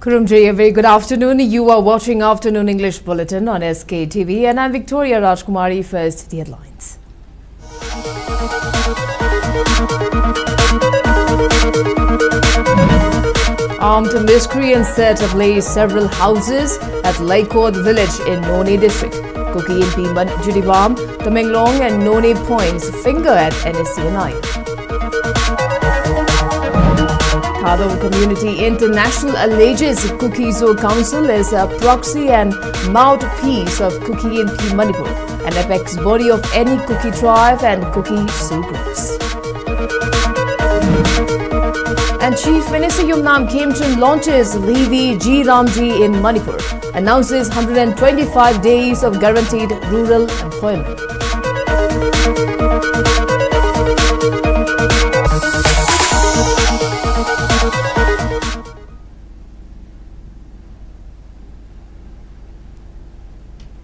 Kurumjay, a very good afternoon. You are watching Afternoon English Bulletin on SKTV and I'm Victoria Rajkumari. First, the headlines. Armed miscreants set ablaze several houses at Leikot village in Noni district. Kuki Imphal, Judibam, Tamenglong and Noni points finger at NSCNI. Thadou Community International alleges Sktv'S Council is a proxy and mouthpiece of Kuki Imphal Manipur, an apex body of any Kuki tribe and Kuki subgroups. And Chief Minister Yumnam Khemchand launches Levi G Ramji in Manipur, announces 125 days of guaranteed rural employment.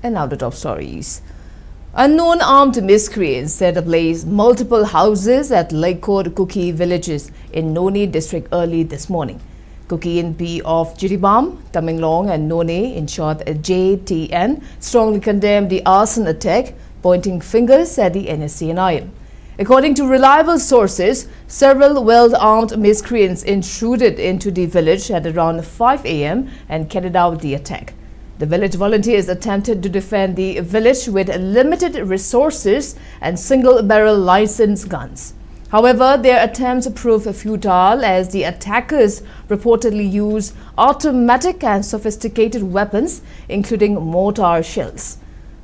And now the top stories. Unknown armed miscreants set ablaze multiple houses at Leikot Kuki villages in Noni district early this morning. Kuki Imphal of Jiribam, Tamenglong and Noni, in short JTN, strongly condemned the arson attack, pointing fingers at the NSCNI. According to reliable sources, several well-armed miscreants intruded into the village at around 5 a.m. and carried out the attack. The village volunteers attempted to defend the village with limited resources and single-barrel licensed guns. However, their attempts proved futile as the attackers reportedly used automatic and sophisticated weapons, including mortar shells.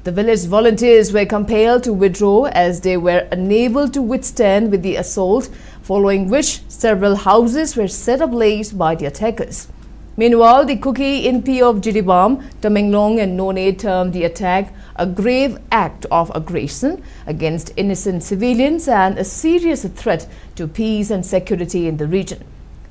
The village volunteers were compelled to withdraw as they were unable to withstand with the assault, following which several houses were set ablaze by the attackers. Meanwhile, the Kuki Imphal of Jiribam, Tamenglong and Noni termed the attack a grave act of aggression against innocent civilians and a serious threat to peace and security in the region.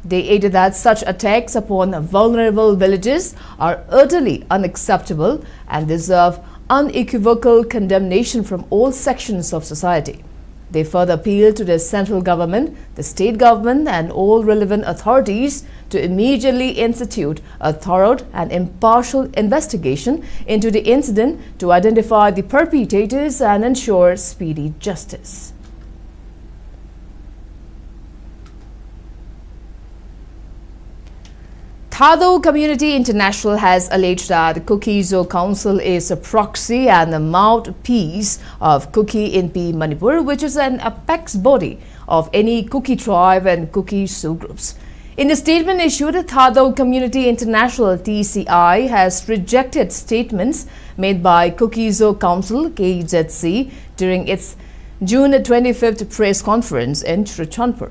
They added that such attacks upon vulnerable villages are utterly unacceptable and deserve unequivocal condemnation from all sections of society. They further appealed to the central government, the state government and all relevant authorities to immediately institute a thorough and impartial investigation into the incident to identify the perpetrators and ensure speedy justice. Thadou Community International has alleged that Sktv'S Council is a proxy and a mouthpiece of Kuki Imphal Manipur, which is an apex body of any Kuki tribe and Kuki subgroups. In a statement issued, Thadou Community International (TCI) has rejected statements made by Sktv'S Council (KZC) during its June 25th press conference in Trichanpur.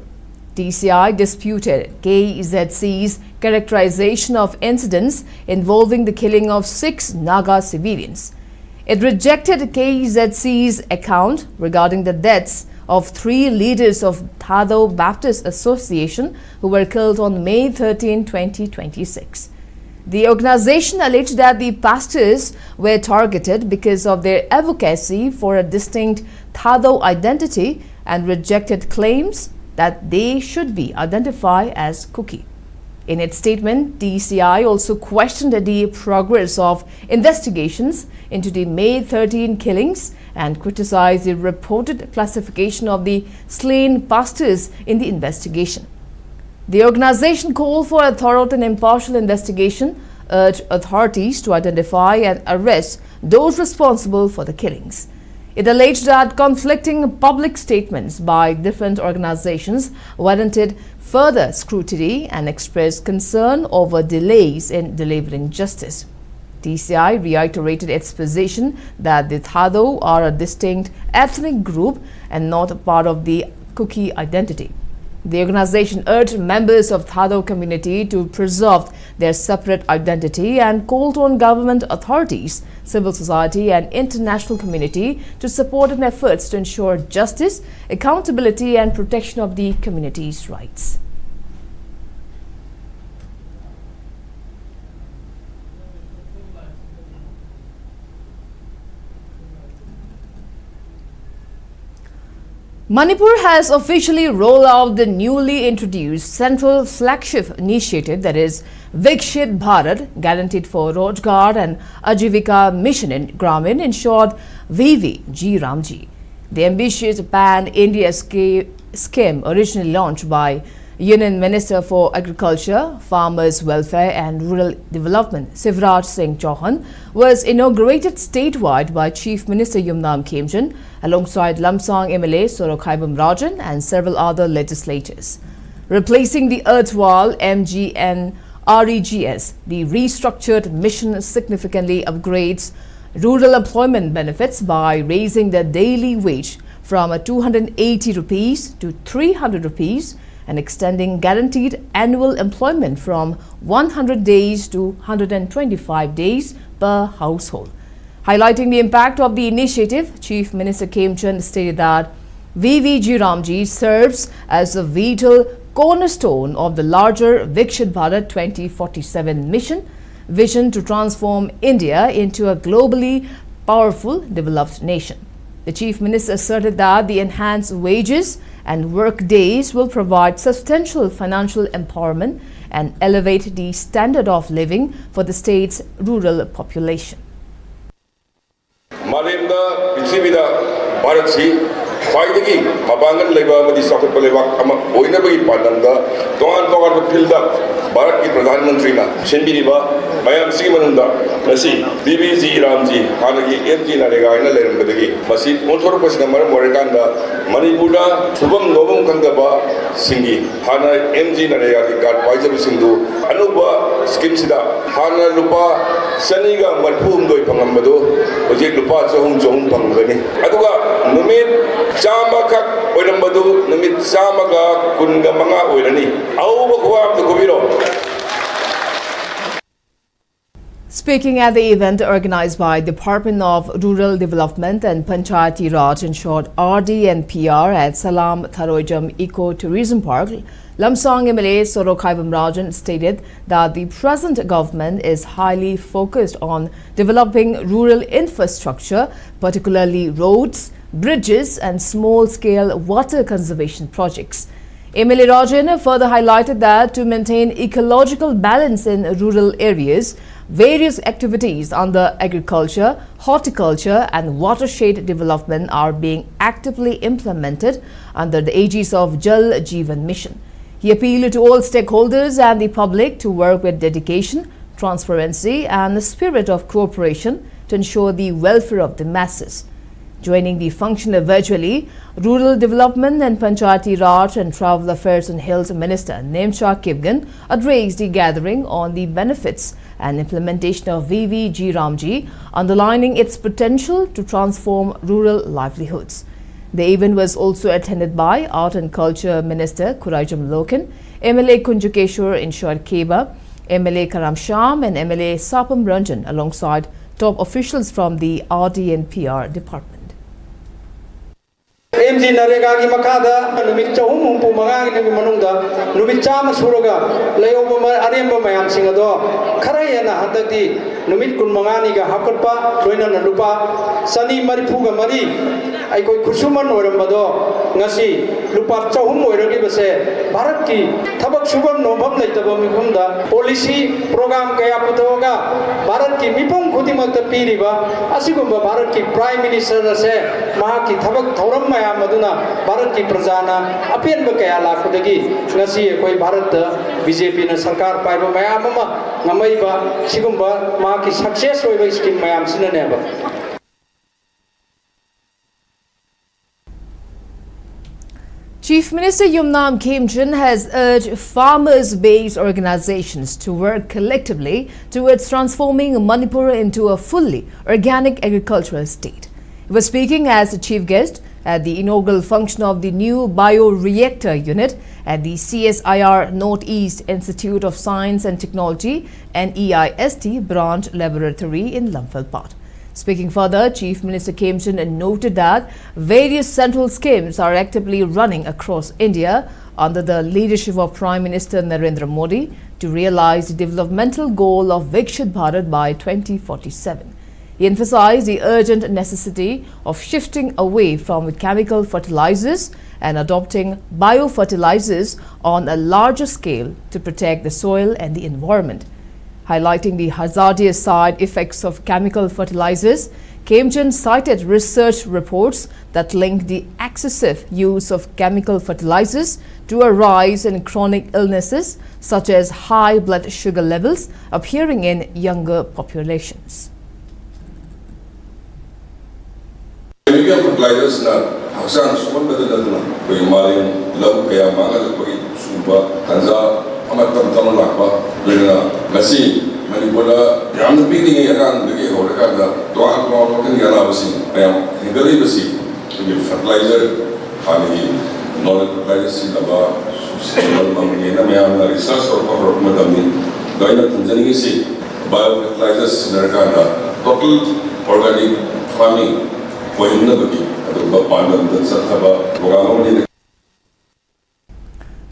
TCI disputed KZC's characterization of incidents involving the killing of 6 Naga civilians. It rejected KZC's account regarding the deaths of 3 leaders of Thadou Baptist Association who were killed on May 13, 2026. The organization alleged that the pastors were targeted because of their advocacy for a distinct Thadou identity and rejected claims that they should be identified as Kuki. In its statement, DCI also questioned the progress of investigations into the May 13 killings and criticized the reported classification of the slain pastors in the investigation. The organization called for a thorough and impartial investigation, urged authorities to identify and arrest those responsible for the killings. It alleged that conflicting public statements by different organizations warranted further scrutiny and expressed concern over delays in delivering justice. TCI reiterated its position that the Thadou are a distinct ethnic group and not a part of the Kuki identity. The organization urged members of Thadou community to preserve their separate identity and called on government authorities, civil society and international community to support in efforts to ensure justice, accountability and protection of the community's rights. Manipur has officially rolled out the newly introduced central flagship initiative, that is Vikshit Bharat, Guaranteed for Rojgar and Ajivika Mission in Gramin, in short VVG. The ambitious pan-India scheme, originally launched by Union Minister for Agriculture, Farmers Welfare and Rural Development Shivraj Singh Chauhan, was inaugurated statewide by Chief Minister Yumnam Khemchand alongside Lamsang MLA Sorokhaibam Rajan and several other legislators. Replacing the erstwhile MGN REGS, the restructured mission significantly upgrades rural employment benefits by raising the daily wage from 280 rupees to 300 rupees and extending guaranteed annual employment from 100 days to 125 days per household. Highlighting the impact of the initiative, Chief Minister Khemchand stated that VVG serves as a vital cornerstone of the larger Vikshit Bharat 2047 mission, vision to transform India into a globally powerful, developed nation. The Chief Minister asserted that the enhanced wages and work days will provide substantial financial empowerment and elevate the standard of living for the state's rural population. ख्वाइदगी मबांगन लेबा अमदी साखुत लेबा अमा ओइनबगी पांडमदा तोंगान तोंगान field Bharat की प्रधानमंत्री ना सिनबिरिबा मयाम सिगी मनुंदा नसी BBG Ramji हानगी MG NREGA इन लेरमबदगी मसी ओथोरपसिना मरम वरकांदा मणिपुरदा सुबम नोबम खंगबा सिंगी हाना MG NREGA की card पाइजब Sindhu Anubha scheme सिदा हाना लुपा सनीगा मरफुम दोय फंगमबदो होजे लुपा चहुम फंगगनी अदुगा नुमित चामखक ओइरमबदु नुमित चामगा कुनगा मंगा ओइरनी औबा खुवाब कुबिरो. Speaking at the event organized by Department of Rural Development and Panchayati Raj, in short RDNPR, at Salam Tharoijam Eco-Tourism Park, Lamsang MLA Sorokhaibam Rajan stated that the present government is highly focused on developing rural infrastructure, particularly roads, bridges and small-scale water conservation projects. MLA Rajan further highlighted that to maintain ecological balance in rural areas, various activities under agriculture, horticulture and watershed development are being actively implemented under the aegis of Jal Jeevan Mission. He appealed to all stakeholders and the public to work with dedication, transparency and the spirit of cooperation to ensure the welfare of the masses. Joining the function virtually, Rural Development and Panchayati Raj and Travel Affairs and Health Minister Nemcha Kipgan addressed the gathering on the benefits and implementation of VVG, underlining its potential to transform rural livelihoods. The event was also attended by Art and Culture Minister Kuraijam Loken, MLA Kunjukeshwar Inshwar Keba, MLA Karam Sham and MLA Sapam Ranjan alongside top officials from the RDNPR department. MG Narega की मकादा नुमित चौम हुंपु मंगाग की मनुंगा नुमित चाम सुरोगा लेओब अरेंब मयाम सिंगदो खराय ना हदती नुमित कुन मंगानी का हकटपा लोइना नलुपा सनी मरिफुगा मरी आई कोई Khushuman ओरमबदो ngasi lupa chahum oiragi base bharat ki thabak subam nobam leitaba mikhumda policy program kaya putoga bharat ki mipong khutimakta piriba asigumba bharat ki prime minister se maha ki thabak thoram maya maduna bharat ki prajana apenba kaya lakudagi ngasi koi bharat BJP na sarkar paiba maya mama ngamaiba sigumba maha ki success oiba scheme mayam sinaneba. Chief Minister Yumnam Khemchand has urged farmers-based organizations to work collectively towards transforming Manipur into a fully organic agricultural state. He was speaking as the chief guest at the inaugural function of the new Bioreactor unit at the CSIR Northeast Institute of Science and Technology NEIST branch laboratory in Imphal. Speaking further, Chief Minister Khemchand noted that various central schemes are actively running across India under the leadership of Prime Minister Narendra Modi to realize the developmental goal of Vikshit Bharat by 2047. He emphasized the urgent necessity of shifting away from chemical fertilizers and adopting biofertilizers on a larger scale to protect the soil and the environment. Highlighting the hazardous side effects of chemical fertilizers, Kemchan cited research reports that link the excessive use of chemical fertilizers to a rise in chronic illnesses such as high blood sugar levels appearing in younger populations. Chemical fertilizers na haksan suman badadadna koi maling lam kaya mangal koi suba tanza amat tam lakba lena masi Manipur yam biging akan bigi horakan da doa doa kan yana basi ayam hingali basi koi fertilizer ani non fertilizer laba sustainable mamni na mayam na research or cover madamni doina tanzani si biofertilizers narkana total organic farming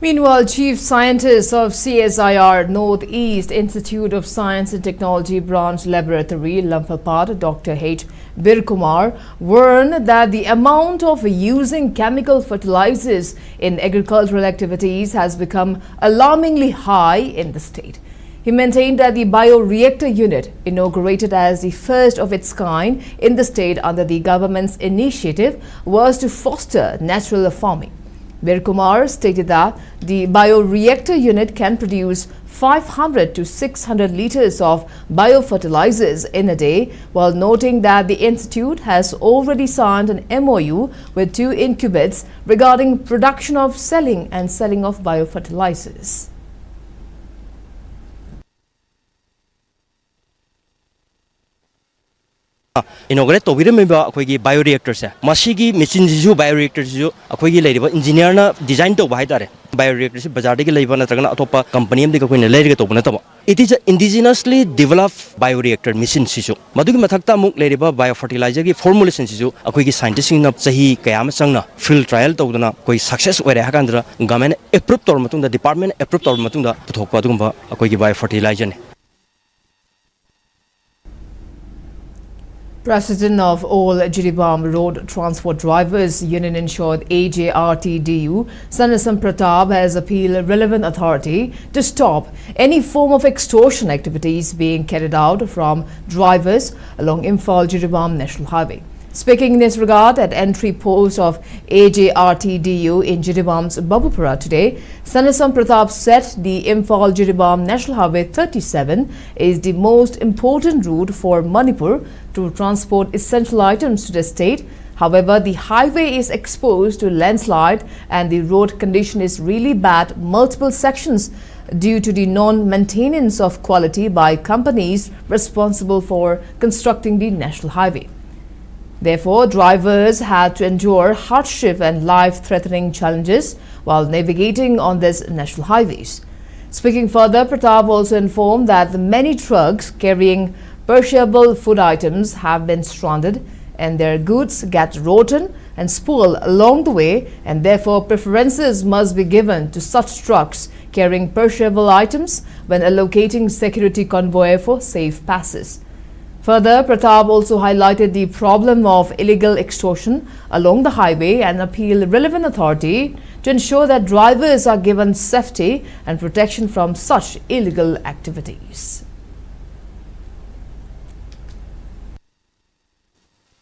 Meanwhile, Chief Scientist of CSIR Northeast Institute of Science and Technology Branch Laboratory, Lampapad, Dr. H. Birkumar, warned that the amount of using chemical fertilizers in agricultural activities has become alarmingly high in the state. He maintained that the Bioreactor unit, inaugurated as the first of its kind in the state under the government's initiative, was to foster natural farming. Birkumar stated that the Bioreactor unit can produce 500 to 600 liters of biofertilizers in a day, while noting that the institute has already signed an MOU with 2 incubates regarding production of selling of biofertilizers. Inaugurate to biremba akoigi bioreactor se masigi machine jisu bioreactor jisu akoigi leiba engineer na design to bai tare bioreactor se bazar degi leiba natragana atopa company amdi koina leirga to bana taba it is a indigenously developed bioreactor machine sisu madugi mathakta muk leiba biofertilizer gi formulation sisu akoigi scientist na sahi kayam sangna field trial tawdana koi success ore hakandra government approve tor matungda department approve tor matungda puthokpa dugumba akoigi biofertilizer ne. President of all Jiribam Road Transport Drivers Union Insured AJRTDU, Sanasam Pratap, has appealed relevant authority to stop any form of extortion activities being carried out from drivers along Imphal Jiribam National Highway. Speaking in this regard at entry post of AJRTDU in Jiribam's Babupura today, Sanasam Pratap said the Imphal Jiribam National Highway 37 is the most important route for Manipur to transport essential items to the state. However, the highway is exposed to landslide and the road condition is really bad multiple sections due to the non-maintenance of quality by companies responsible for constructing the national highway. Therefore, drivers had to endure hardship and life-threatening challenges while navigating on these national highways. Speaking further, Pratap also informed that the many trucks carrying perishable food items have been stranded and their goods get rotten and spoil along the way, and therefore preferences must be given to such trucks carrying perishable items when allocating security convoy for safe passes. Further, Pratap also highlighted the problem of illegal extortion along the highway and appealed relevant authority to ensure that drivers are given safety and protection from such illegal activities.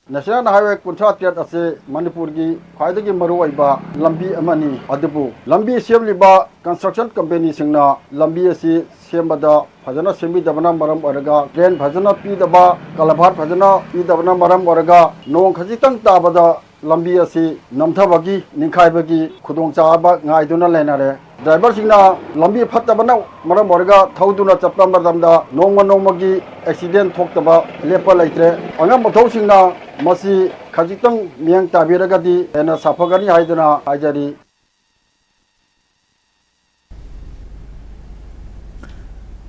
National Highway Contractor ase Manipur gi khwaidagi maruaiba lambi amani adubu lambi semliba construction company singna lambi ase sembada phajana semi dabana maram oraga train phajana pi daba kalabhat phajana pi dabana maram oraga nong khajitang tabada lambi ase namthabagi ninkhai khudong chaaba ngaiduna lenare driver singna lambi phatabana maram oraga thauduna chappa madamda nongmagi accident thoktaba lepa laitre angam mathau singna masi khajitang miang tabiragadi ena safagani haiduna hajari.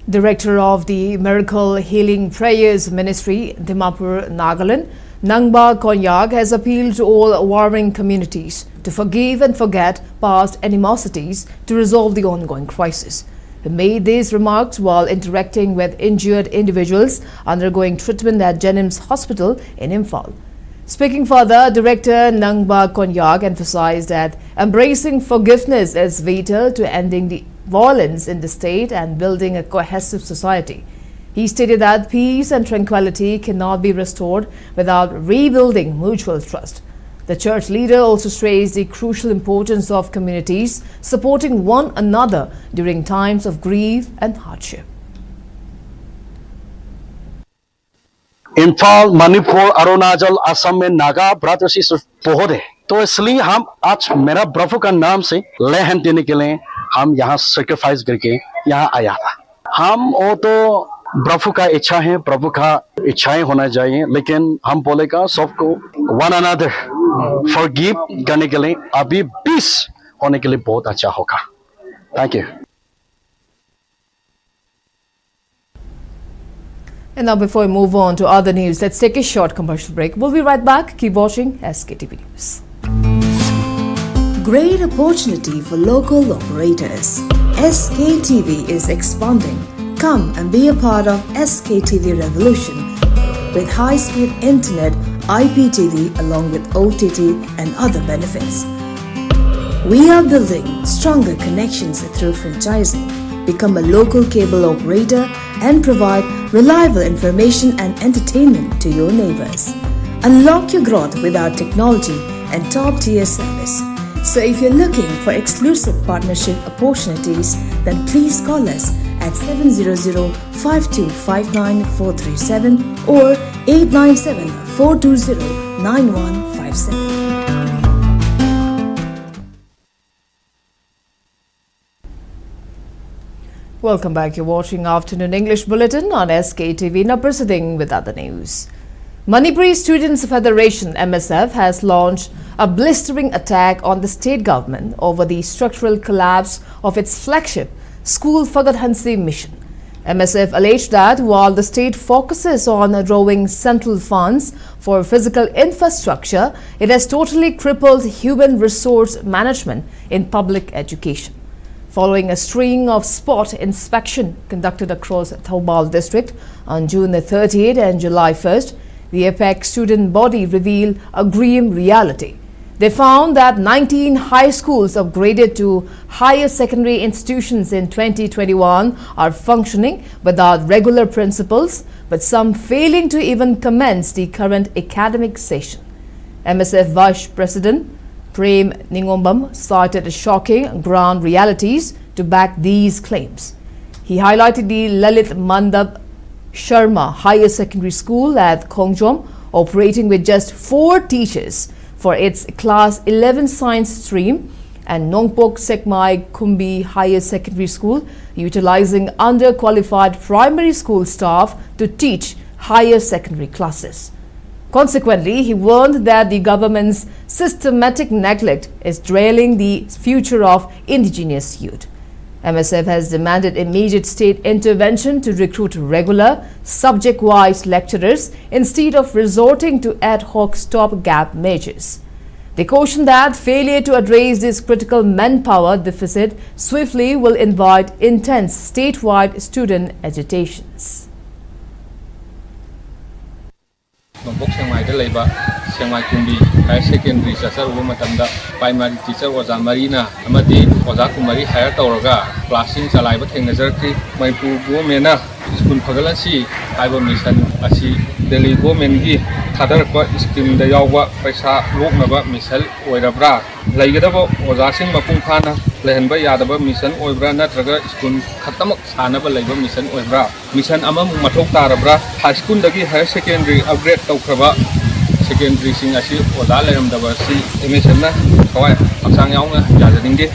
Director of the Miracle Healing Prayers Ministry, Dimapur, Nagaland, Nangba Konyak, has appealed to all warring communities to forgive and forget past animosities to resolve the ongoing crisis. He made these remarks while interacting with injured individuals undergoing treatment at Jennings Hospital in Imphal. Speaking further, Director Nangba Konyak emphasized that embracing forgiveness is vital to ending the violence in the state and building a cohesive society. He stated that peace and tranquility cannot be restored without rebuilding mutual trust. The church leader also stressed the crucial importance of communities supporting one another during times of grief and hardship. Imphal, Manipur, Arunachal, Assam में Naga brothers sisters बहुत है, तो इसलिए हम आज मेरा प्रभु का नाम से लहन देने के लिए हम यहाँ सैक्रिफाइस करके यहाँ आया था। हम वो तो प्रभु का इच्छा है, प्रभु का इच्छाएं होना चाहिए, लेकिन हम बोलेगा सबको वन अनदर फॉरगिव करने के लिए अभी पीस होने के लिए बहुत अच्छा होगा। Thank you. And now before we move on to other news, let's take a short commercial break. We'll be right back. Keep watching SKTV News. Great opportunity for local operators. SKTV is expanding. Come and be a part of SKTV revolution with high-speed internet, IPTV along with OTT and other benefits. We are building stronger connections through franchising. Become a local cable operator and provide reliable information and entertainment to your neighbors. Unlock your growth with our technology and top-tier service. So if you're looking for exclusive partnership opportunities, then please call us at 700-5259-437 or 897-420-9157. Welcome back. You're watching Afternoon English Bulletin on SKTV. Now proceeding with other news. Manipuri Students Federation MSF has launched a blistering attack on the state government over the structural collapse of its flagship school Fagadhansi mission. MSF alleged that while the state focuses on drawing central funds for physical infrastructure, it has totally crippled human resource management in public education. Following a string of spot inspection conducted across Thadou district on June 30th and July 1st, the APEC student body revealed a grim reality. They found that 19 high schools upgraded to higher secondary institutions in 2021 are functioning without regular principals, with some failing to even commence the current academic session. MSF Vice President Prem Ningombam cited shocking ground realities to back these claims. He highlighted the Lalit Mandap Sharma Higher Secondary School at Khongjom, operating with just 4 teachers for its Class 11 Science stream, and Nongpok Sekmai Kumbi Higher Secondary School, utilizing underqualified primary school staff to teach higher secondary classes. Consequently, he warned that the government's systematic neglect is derailing the future of indigenous youth. MSF has demanded immediate state intervention to recruit regular, subject-wise lecturers instead of resorting to ad hoc stopgap measures. They caution that failure to address this critical manpower deficit swiftly will invite intense statewide student agitations. Nongpok Sengmai da laiba Sengmai Kumbi higher secondary chachar matamda primary teacher oja marina amadi oja kumari hire tawraga classing chalaiba thengnajarki Manipur government school Fagadhansi haiba mission asi Delhi government gi thadarakpa scheme da yawba paisa loknaba mission oirabra laigadaba oja sing mapung phana lehanba yadaba mission oibra natraga school khatamak sanaba laiba mission oibra mission amam mathok tarabra high school dagi higher secondary upgrade tawkraba secondary sing asi oja leramdaba si mission na kawai aksang yawnga yadadingge.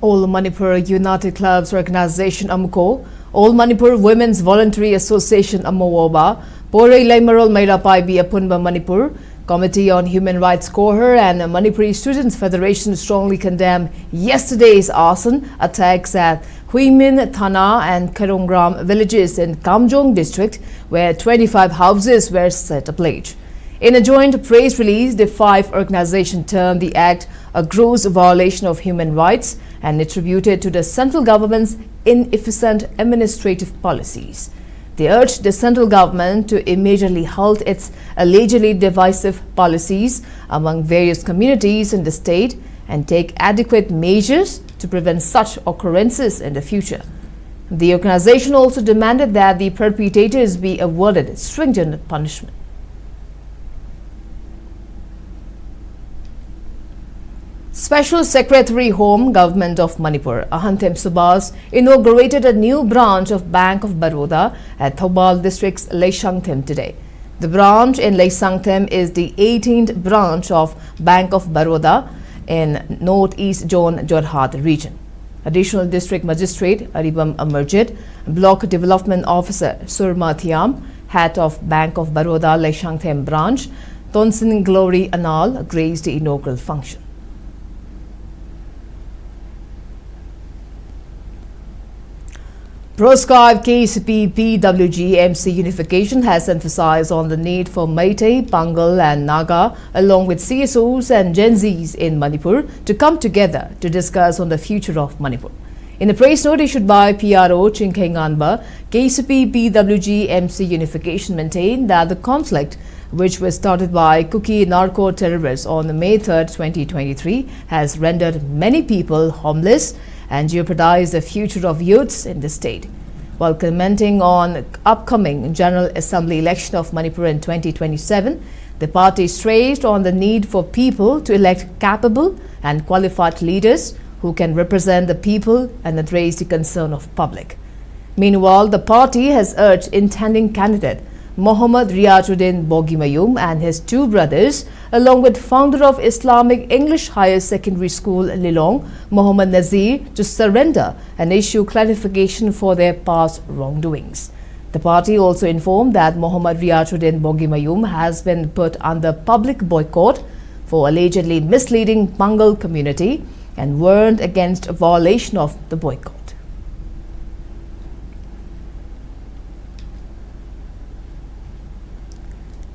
All Manipur United Clubs Organization AMCO, All Manipur Women's Voluntary Association AMOWABA, Porei Laimarol Mairapai Bi Apunba Manipur, Committee on Human Rights Coher and Manipuri Students Federation strongly condemned yesterday's arson attacks at Huimin Thana and Karongram villages in Kamjong district, where 25 houses were set ablaze. In a joint press release, the five organizations termed the act a gross violation of human rights and attributed to the central government's inefficient administrative policies. They urged the central government to immediately halt its allegedly divisive policies among various communities in the state and take adequate measures to prevent such occurrences in the future. The organization also demanded that the perpetrators be awarded stringent punishment. Special Secretary Home Government of Manipur, Ahantem Subhas, inaugurated a new branch of Bank of Baroda at Thoubal District's Leisangthem today. The branch in Leisangthem is the 18th branch of Bank of Baroda in Northeast Zone Jorhat region. Additional District Magistrate Aribam Amarjit, Block Development Officer Surma Thiam, Head of Bank of Baroda Leisangthem branch, Tonsin Glory Anal, graced the inaugural function. Proscribed KCP PWG MC unification has emphasized on the need for Meitei, Pangal and Naga along with CSOs and Gen Zs in Manipur to come together to discuss on the future of Manipur. In a press note issued by PRO Chinkhe Nganba, KCP PWG MC unification maintained that the conflict, which was started by Kuki narco-terrorists on May 3, 2023, has rendered many people homeless and jeopardized the future of youths in the state. While commenting on upcoming General Assembly election of Manipur in 2027, the party stressed on the need for people to elect capable and qualified leaders who can represent the people and address the concern of public. Meanwhile, the party has urged intending candidate Mohammad Riazuddin Bogimayum and his two brothers, along with founder of Islamic English Higher Secondary School Lilong, Mohammad Nazir, to surrender and issue clarification for their past wrongdoings. The party also informed that Mohammad Riazuddin Bogimayum has been put under public boycott for allegedly misleading Pangal community and warned against a violation of the boycott.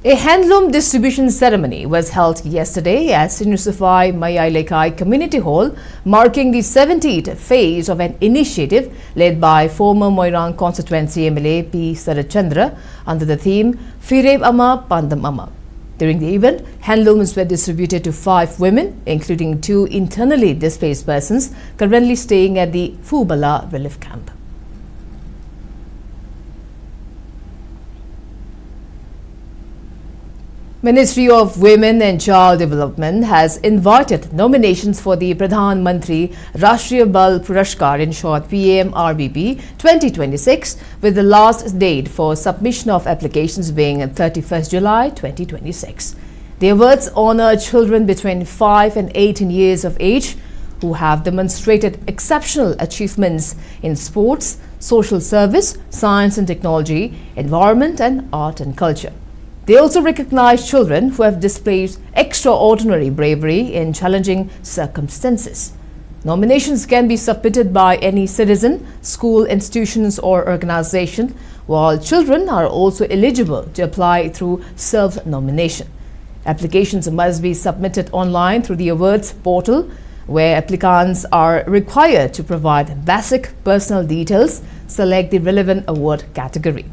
A handloom distribution ceremony was held yesterday at Sinusafai Leikot Community Hall, marking the 70th phase of an initiative led by former Moirang constituency MLA P. Sarachandra under the theme Fireb Ama Pandam Ama. During the event, handlooms were distributed to 5 women, including 2 internally displaced persons currently staying at the Fubala relief camp. Ministry of Women and Child Development has invited nominations for the Pradhan Mantri Rashtriya Bal Purashkar, in short PMRBP 2026, with the last date for submission of applications being 31st July 2026. The awards honor children between 5 and 18 years of age who have demonstrated exceptional achievements in sports, social service, science and technology, environment and art and culture. They also recognize children who have displayed extraordinary bravery in challenging circumstances. Nominations can be submitted by any citizen, school, institutions or organization, while children are also eligible to apply through self-nomination. Applications must be submitted online through the awards portal, where applicants are required to provide basic personal details, select the relevant award category.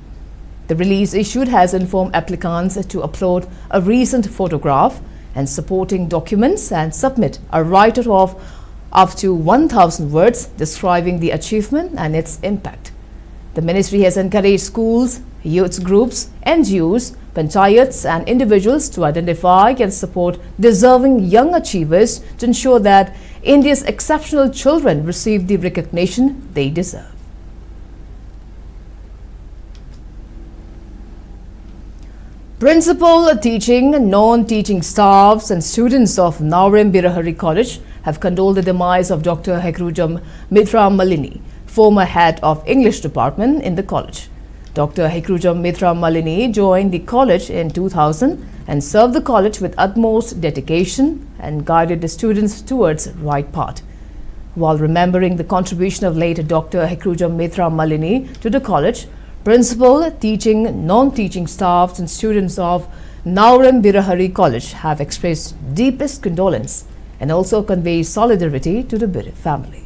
The release issued has informed applicants to upload a recent photograph and supporting documents and submit a write-up of up to 1,000 words describing the achievement and its impact. The ministry has encouraged schools, youth groups, NGOs, panchayats and individuals to identify and support deserving young achievers to ensure that India's exceptional children receive the recognition they deserve. Principal, teaching, non-teaching staffs and students of Naurim Birahari College have condoled the demise of Dr. Hekrujam Mitra Malini, former head of English department in the college. Dr. Hekrujam Mitra Malini joined the college in 2000 and served the college with utmost dedication and guided the students towards the right path. While remembering the contribution of late Dr. Hekrujam Mitra Malini to the college, principal, teaching, non-teaching staffs and students of Nauram Birahari College have expressed deepest condolence and also convey solidarity to the Bir family.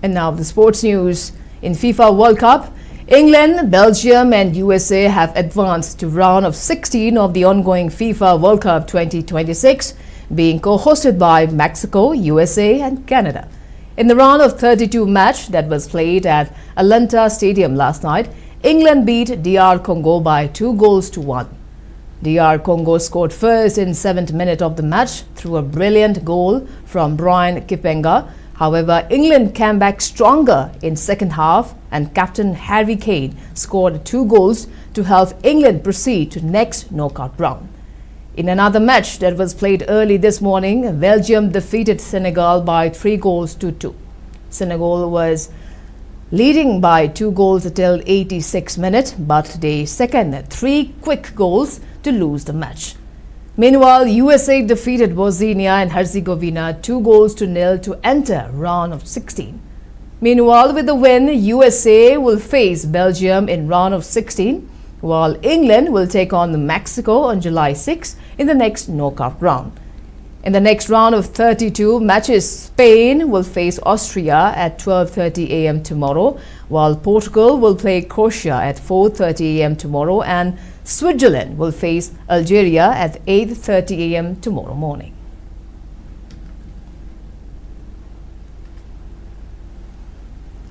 And now the sports news. In FIFA World Cup, England, Belgium and USA have advanced to round of 16 of the ongoing FIFA World Cup 2026, being co-hosted by Mexico, USA and Canada. In the round of 32 match that was played at Atlanta Stadium last night, England beat DR Congo by 2-1. DR Congo scored first in 7th minute of the match through a brilliant goal from Brian Kipenga. However, England came back stronger in second half and captain Harry Kane scored 2 goals to help England proceed to next knockout round. In another match that was played early this morning, Belgium defeated Senegal by 3-2. Senegal was leading by 2 goals until 86 minutes, but they seconded 3 quick goals to lose the match. Meanwhile, USA defeated Bosnia and Herzegovina 2-0 to enter round of 16. Meanwhile, with the win, USA will face Belgium in round of 16, while England will take on Mexico on July 6 in the next knockout round. In the next round of 32 matches, Spain will face Austria at 12:30 a.m. tomorrow, while Portugal will play Croatia at 4:30 a.m. tomorrow and Switzerland will face Algeria at 8:30 a.m. tomorrow morning.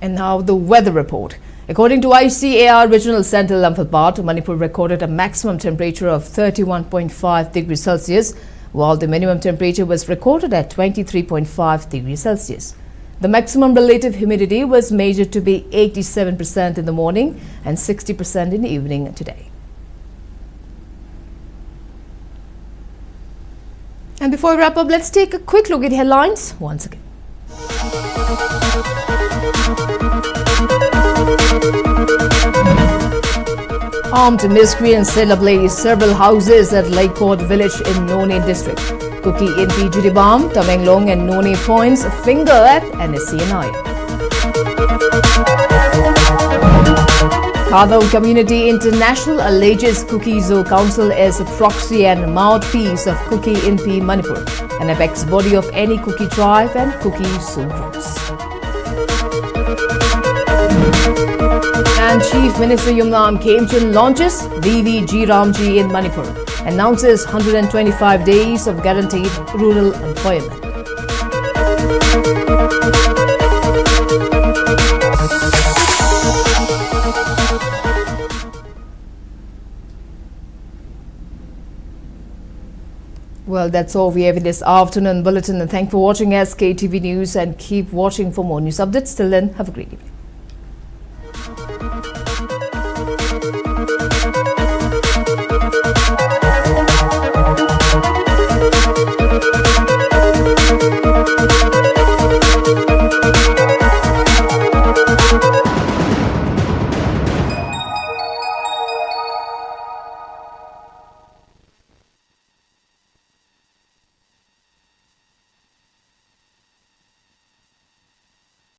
And now the weather report. According to ICAR Regional Center Imphal, Manipur recorded a maximum temperature of 31.5 degrees Celsius, while the minimum temperature was recorded at 23.5 degrees Celsius. The maximum relative humidity was measured to be 87% in the morning and 60% in the evening today. And before we wrap up, let's take a quick look at headlines once again. Armed miscreants set ablaze several houses at Leikot village in Noni district. Kuki NP Juribam, Tamenglong and Noni points a finger at NSCNI. Thadou Community International alleges Sktv'S Council is a proxy and mouthpiece of Kuki NP Manipur, an apex body of any Kuki tribe and Kuki groups. And Chief Minister Yumnam Kemchun launches VVG Ramji in Manipur, announces 125 days of guaranteed rural employment. Well, that's all we have in this afternoon bulletin. And thank you for watching SKTV News and keep watching for more news updates. Till then, have a great evening.